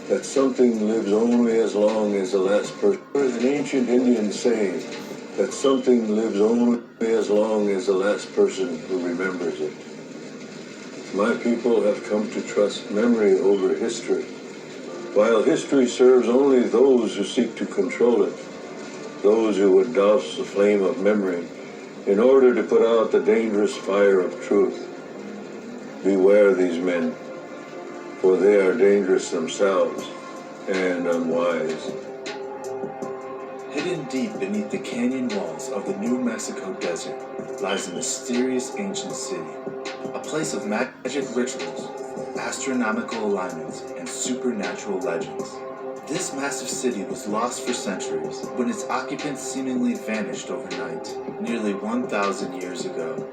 that something lives only as long as the last person. There's an ancient Indian saying that something lives only as long as the last person who remembers it. My people have come to trust memory over history. While history serves only those who seek to control it, those who would douse the flame of memory in order to put out the dangerous fire of truth. Beware these men, for they are dangerous themselves and unwise. Hidden deep beneath the canyon walls of the New Mexico desert lies a mysterious ancient city, a place of magic rituals, astronomical alignments, and supernatural legends. This massive city was lost for centuries when its occupants seemingly vanished overnight, nearly 1,000 years ago.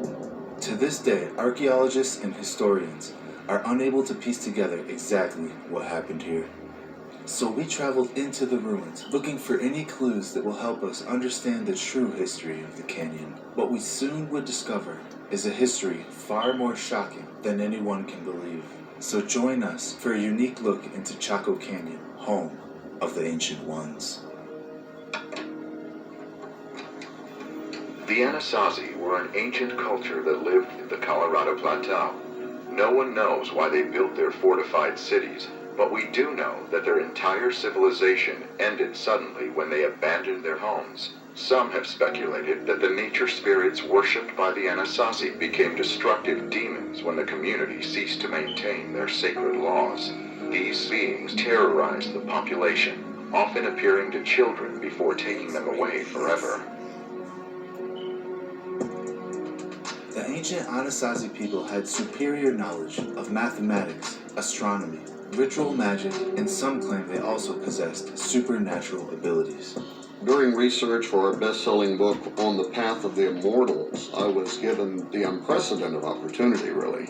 To this day, archaeologists and historians are unable to piece together exactly what happened here. So we traveled into the ruins, looking for any clues that will help us understand the true history of the canyon. What we soon would discover is a history far more shocking than anyone can believe. So join us for a unique look into Chaco Canyon, home of the Ancient Ones. The Anasazi were an ancient culture that lived in the Colorado Plateau. No one knows why they built their fortified cities, but we do know that their entire civilization ended suddenly when they abandoned their homes. Some have speculated that the nature spirits worshipped by the Anasazi became destructive demons when the community ceased to maintain their sacred laws. These beings terrorized the population, often appearing to children before taking them away forever. The ancient Anasazi people had superior knowledge of mathematics, astronomy, ritual magic, and some claim they also possessed supernatural abilities. During research for our best-selling book, On the Path of the Immortals, I was given the unprecedented opportunity, really,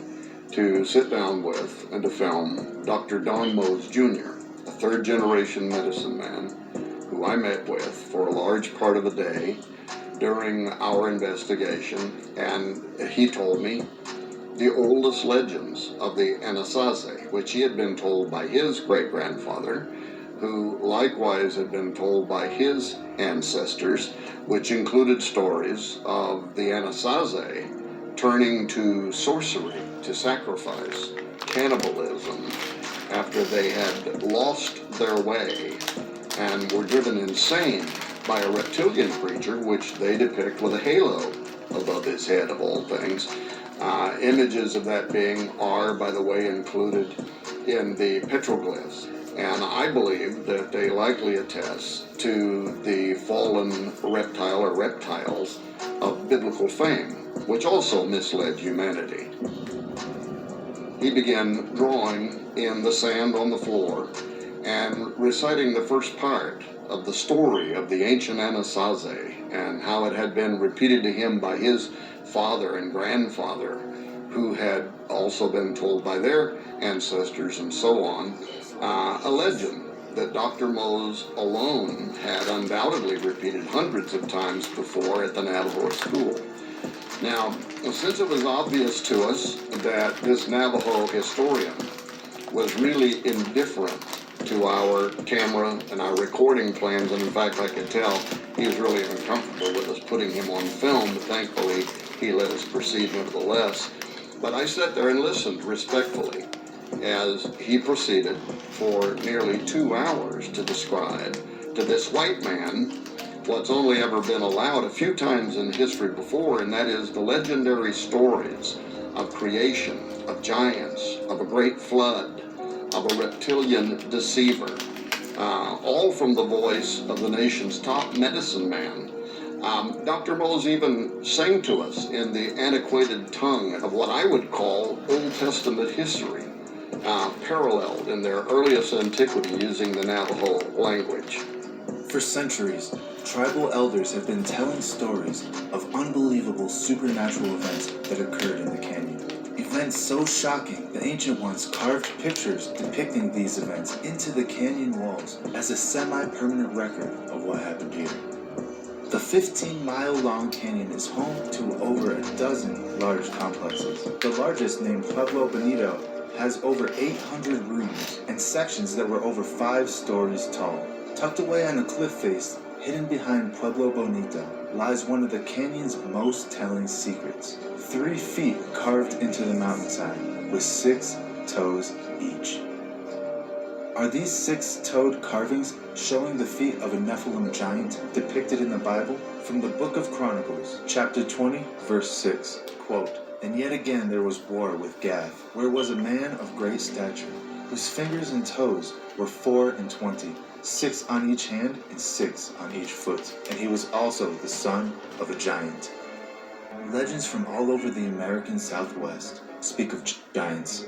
to sit down with and to film Dr. Don Mose Jr., a third-generation medicine man who I met with for a large part of the day during our investigation, and he told me the oldest legends of the Anasazi, which he had been told by his great-grandfather, who likewise had been told by his ancestors, which included stories of the Anasazi turning to sorcery, to sacrifice, cannibalism, after they had lost their way and were driven insane by a reptilian creature, which they depict with a halo above his head, of all things. Images of that being are, by the way, included in the petroglyphs. And I believe that they likely attest to the fallen reptile or reptiles of biblical fame, which also misled humanity. He began drawing in the sand on the floor and reciting the first part of the story of the ancient Anasazi and how it had been repeated to him by his father and grandfather, who had also been told by their ancestors and so on, a legend that Dr. Mose alone had undoubtedly repeated hundreds of times before at the Navajo school. Now, since it was obvious to us that this Navajo historian was really indifferent to our camera and our recording plans, and in fact I could tell he was really uncomfortable with us putting him on film, but thankfully he let us proceed nevertheless. But I sat there and listened respectfully as he proceeded for nearly 2 hours to describe to this white man what's only ever been allowed a few times in history before, and that is the legendary stories of creation, of giants, of a great flood, of a reptilian deceiver, all from the voice of the nation's top medicine man. Dr. Mose even sang to us in the antiquated tongue of what I would call Old Testament history, paralleled in their earliest antiquity using the Navajo language. For centuries, tribal elders have been telling stories of unbelievable supernatural events that occurred in the canyon. Events so shocking, the Ancient Ones carved pictures depicting these events into the canyon walls as a semi-permanent record of what happened here. The 15-mile-long canyon is home to over a dozen large complexes. The largest, named Pueblo Bonito, has over 800 rooms and sections that were over 5 stories tall. Tucked away on a cliff face, hidden behind Pueblo Bonito, lies one of the canyon's most telling secrets. 3 feet carved into the mountainside, with 6 toes each. Are these 6-toed carvings showing the feet of a Nephilim giant depicted in the Bible? From the Book of Chronicles, chapter 20, verse 6, quote, "And yet again there was war with Gath, where was a man of great stature, whose fingers and toes were 24, 6 on each hand and 6 on each foot, and he was also the son of a giant." Legends from all over the American Southwest speak of giants,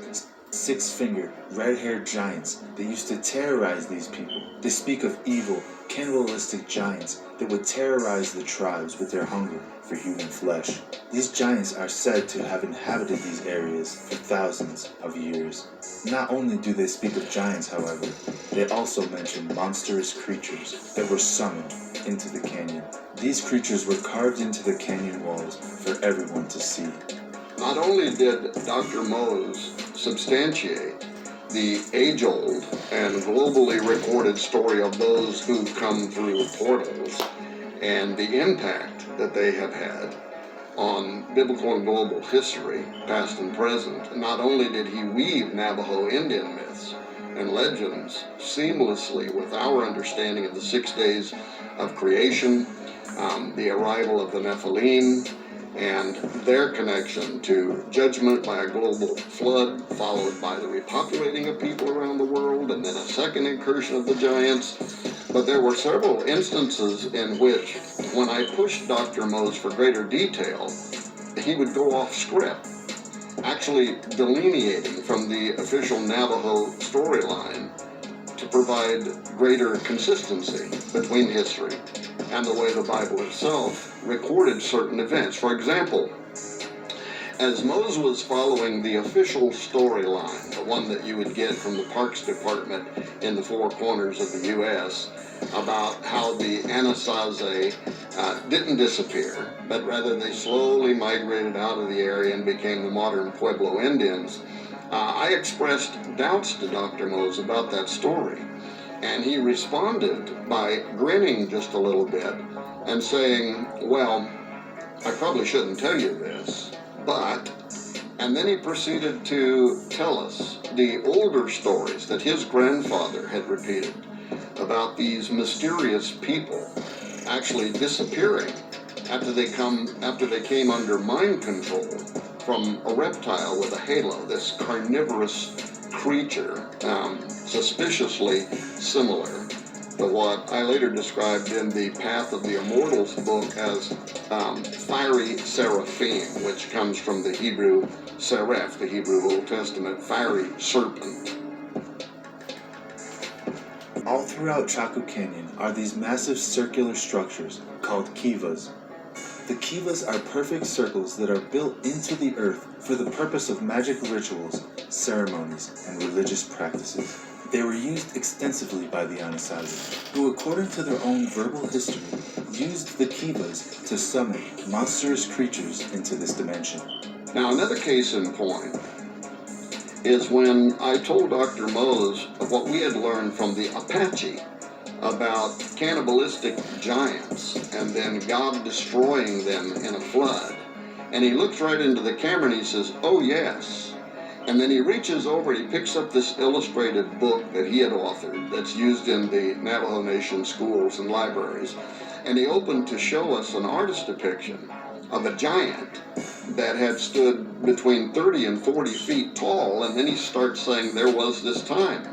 6-fingered, red-haired giants that used to terrorize these people. They speak of evil, cannibalistic giants that would terrorize the tribes with their hunger for human flesh. These giants are said to have inhabited these areas for thousands of years. Not only do they speak of giants, however, they also mention monstrous creatures that were summoned into the canyon. These creatures were carved into the canyon walls for everyone to see. Not only did Dr. Mose substantiate the age-old and globally recorded story of those who come through portals and the impact that they have had on biblical and global history, past and present, not only did he weave Navajo Indian myths and legends seamlessly with our understanding of the 6 days of creation, the arrival of the Nephilim, and their connection to judgment by a global flood, followed by the repopulating of people around the world, and then a second incursion of the giants. But there were several instances in which, when I pushed Dr. Mose for greater detail, he would go off script, actually delineating from the official Navajo storyline to provide greater consistency between history and the way the Bible itself recorded certain events. For example, as Mose was following the official storyline, the one that you would get from the Parks Department in the 4 corners of the U.S., about how the Anasazi didn't disappear, but rather they slowly migrated out of the area and became the modern Pueblo Indians, I expressed doubts to Dr. Mose about that story. And he responded by grinning just a little bit and saying, "Well, I probably shouldn't tell you this, but..." And then he proceeded to tell us the older stories that his grandfather had repeated about these mysterious people actually disappearing after they came under mind control from a reptile with a halo, this carnivorous creature, suspiciously similar to what I later described in the Path of the Immortals book as fiery seraphim, which comes from the Hebrew seraph, the Hebrew Old Testament, fiery serpent. All throughout Chaco Canyon are these massive circular structures called kivas. The kivas are perfect circles that are built into the earth for the purpose of magic rituals, ceremonies, and religious practices. They were used extensively by the Anasazi, who, according to their own verbal history, used the kivas to summon monstrous creatures into this dimension. Now, another case in point is when I told Dr. Mose of what we had learned from the Apache about cannibalistic giants and then God destroying them in a flood. And he looks right into the camera and he says, "Oh yes." And then he reaches over, he picks up this illustrated book that he had authored that's used in the Navajo Nation schools and libraries. And he opened to show us an artist depiction of a giant that had stood between 30 and 40 feet tall. And then he starts saying there was this time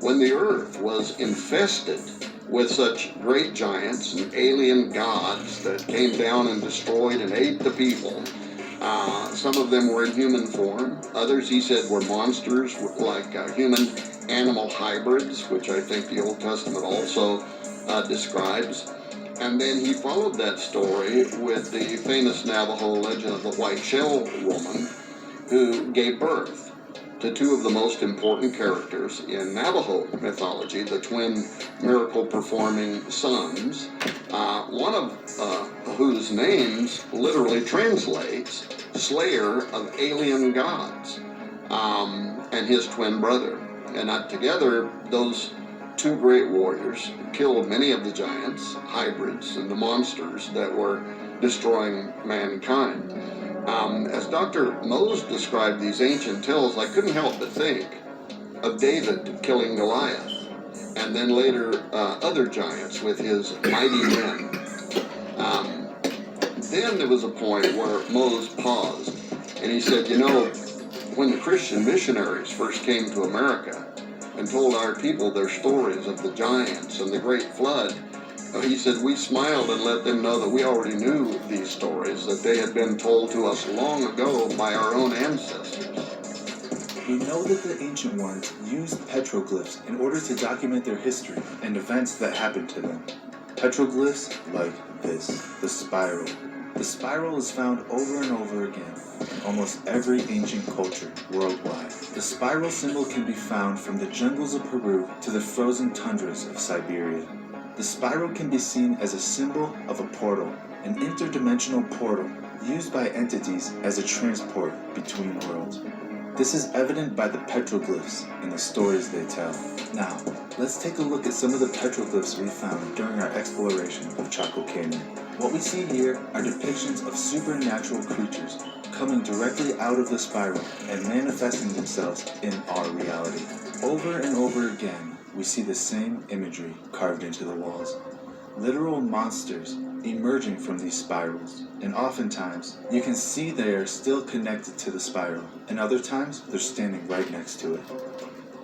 when the earth was infested with such great giants and alien gods that came down and destroyed and ate the people. Some of them were in human form. Others, he said, were monsters like human-animal hybrids, which I think the Old Testament also describes. And then he followed that story with the famous Navajo legend of the White Shell Woman, who gave birth to 2 of the most important characters in Navajo mythology, the twin miracle-performing sons, one of whose names literally translates Slayer of Alien Gods. And and his twin brother. And together, those two great warriors killed many of the giants, hybrids, and the monsters that were destroying mankind. As Dr. Mose described these ancient tales, I couldn't help but think of David killing Goliath, and then later other giants with his mighty men. Then there was a point where Mose paused, and he said, when the Christian missionaries first came to America and told our people their stories of the giants and the great flood, he said, we smiled and let them know that we already knew these stories, that they had been told to us long ago by our own ancestors. We know that the ancient ones used petroglyphs in order to document their history and events that happened to them. Petroglyphs like this, the spiral. The spiral is found over and over again in almost every ancient culture worldwide. The spiral symbol can be found from the jungles of Peru to the frozen tundras of Siberia. The spiral can be seen as a symbol of a portal, an interdimensional portal used by entities as a transport between worlds. This is evident by the petroglyphs and the stories they tell. Now, let's take a look at some of the petroglyphs we found during our exploration of Chaco Canyon. What we see here are depictions of supernatural creatures coming directly out of the spiral and manifesting themselves in our reality. Over and over again, we see the same imagery carved into the walls. Literal monsters emerging from these spirals, and oftentimes you can see they are still connected to the spiral, and other times they're standing right next to it.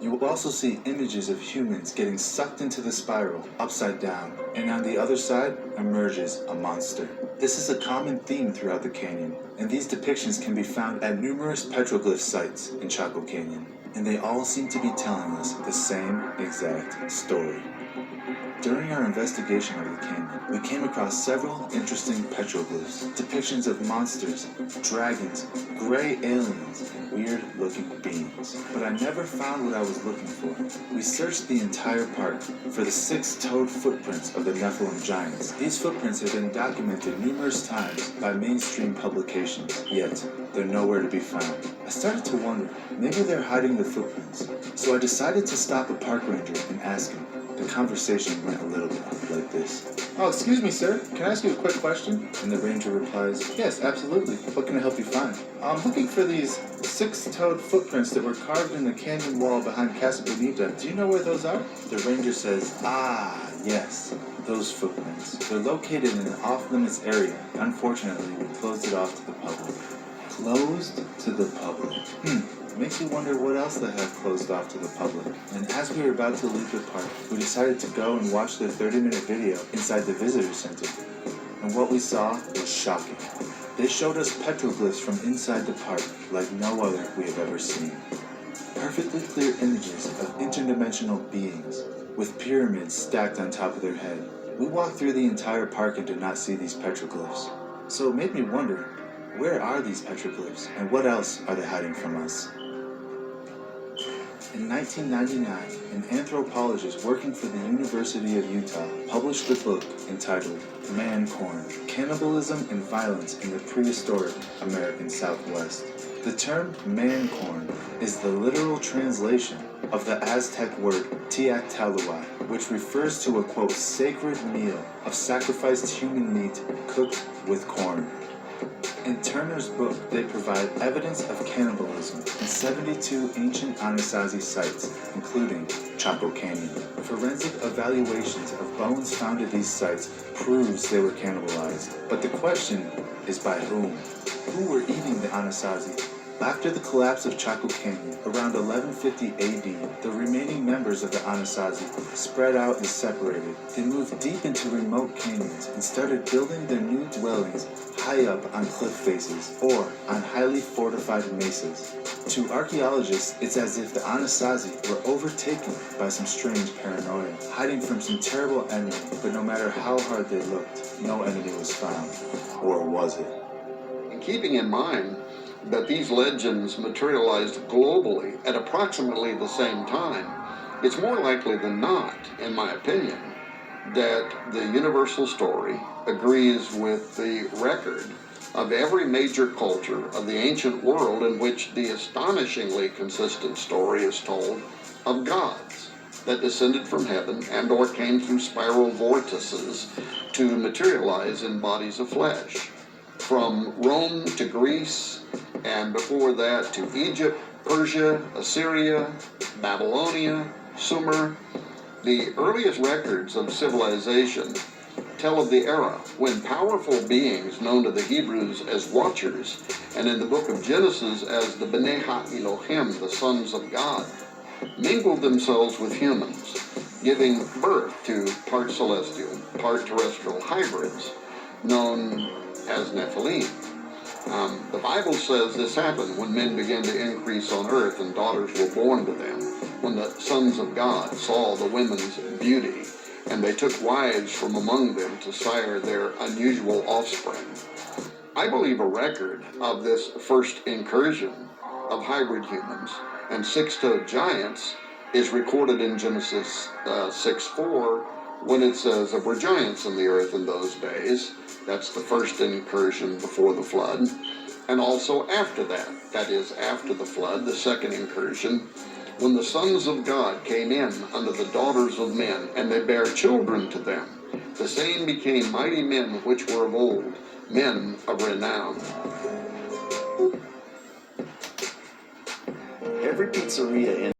You will also see images of humans getting sucked into the spiral upside down, and on the other side emerges a monster. This is a common theme throughout the canyon, and these depictions can be found at numerous petroglyph sites in Chaco Canyon, and they all seem to be telling us the same exact story. During our investigation of the canyon, we came across several interesting petroglyphs, depictions of monsters, dragons, gray aliens, and weird-looking beings. But I never found what I was looking for. We searched the entire park for the six-toed footprints of the Nephilim giants. These footprints have been documented numerous times by mainstream publications, yet they're nowhere to be found. I started to wonder, maybe they're hiding the footprints. So I decided to stop a park ranger and ask him. The conversation went a little bit like this. Oh, excuse me, sir. Can I ask you a quick question? And the ranger replies, yes, absolutely. What can I help you find? I'm looking for these six-toed footprints that were carved in the canyon wall behind Casa Bonita. Do you know where those are? The ranger says, yes, those footprints. They're located in an off-limits area. Unfortunately, we closed it off to the public. Closed to the public. Makes you wonder what else they have closed off to the public. And as we were about to leave the park, we decided to go and watch the 30-minute video inside the visitor center. And what we saw was shocking. They showed us petroglyphs from inside the park like no other we have ever seen. Perfectly clear images of interdimensional beings with pyramids stacked on top of their head. We walked through the entire park and did not see these petroglyphs. So it made me wonder, where are these petroglyphs and what else are they hiding from us? In 1999, an anthropologist working for the University of Utah published a book entitled Man-Corn: Cannibalism and Violence in the Prehistoric American Southwest. The term man-corn is the literal translation of the Aztec word Tiactalua, which refers to a, quote, sacred meal of sacrificed human meat cooked with corn. In Turner's book, they provide evidence of cannibalism in 72 ancient Anasazi sites, including Chaco Canyon. Forensic evaluations of bones found at these sites proves they were cannibalized. But the question is by whom? Who were eating the Anasazi? After the collapse of Chaco Canyon, around 1150 AD, the remaining members of the Anasazi spread out and separated. They moved deep into remote canyons and started building their new dwellings high up on cliff faces or on highly fortified mesas. To archaeologists, it's as if the Anasazi were overtaken by some strange paranoia, hiding from some terrible enemy, but no matter how hard they looked, no enemy was found. Or was it? Keeping in mind that these legends materialized globally at approximately the same time, it's more likely than not, in my opinion, that the universal story agrees with the record of every major culture of the ancient world in which the astonishingly consistent story is told of gods that descended from heaven and or came through spiral vortices to materialize in bodies of flesh. From Rome to Greece, and before that to Egypt, Persia, Assyria, Babylonia, Sumer, the earliest records of civilization tell of the era when powerful beings known to the Hebrews as watchers, and in the book of Genesis as the B'nai Ha-Elohim, the sons of God, mingled themselves with humans, giving birth to part celestial, part terrestrial hybrids known as Nephilim. The Bible says this happened when men began to increase on earth and daughters were born to them, when the sons of God saw the women's beauty, and they took wives from among them to sire their unusual offspring. I believe a record of this first incursion of hybrid humans and six-toed giants is recorded in Genesis 6:4, when it says there were giants in the earth in those days. That's the first incursion before the flood. And also after that, that is after the flood, the second incursion, when the sons of God came in unto the daughters of men, and they bare children to them. The same became mighty men which were of old, men of renown. Every pizzeria in